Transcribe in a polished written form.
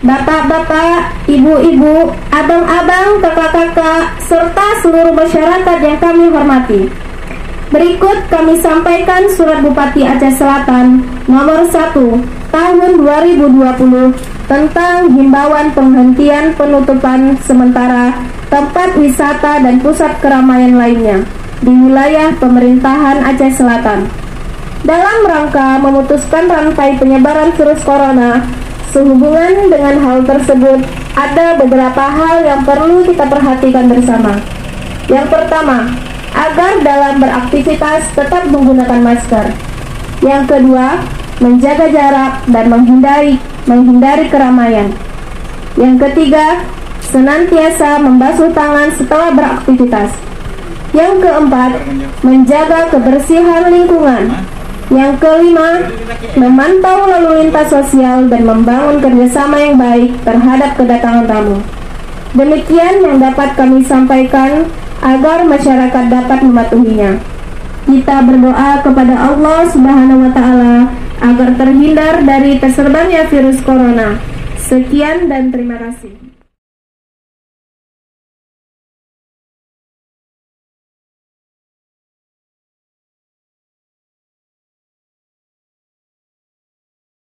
Bapak-bapak, ibu-ibu, abang-abang, kakak-kakak, serta seluruh masyarakat yang kami hormati. Berikut kami sampaikan Surat Bupati Aceh Selatan nomor 1 tahun 2020 tentang himbauan penghentian penutupan sementara tempat wisata dan pusat keramaian lainnya di wilayah pemerintahan Aceh Selatan. Dalam rangka memutuskan rantai penyebaran virus corona, sehubungan dengan hal tersebut, ada beberapa hal yang perlu kita perhatikan bersama. Yang pertama, agar dalam beraktivitas tetap menggunakan masker. Yang kedua, menjaga jarak dan menghindari keramaian. Yang ketiga, senantiasa membasuh tangan setelah beraktivitas. Yang keempat, menjaga kebersihan lingkungan. Yang kelima, memantau lalu lintas sosial dan membangun kerjasama yang baik terhadap kedatangan tamu. Demikian yang dapat kami sampaikan agar masyarakat dapat mematuhinya. Kita berdoa kepada Allah Subhanahu wa Ta'ala agar terhindar dari tersebarnya virus corona. Sekian dan terima kasih.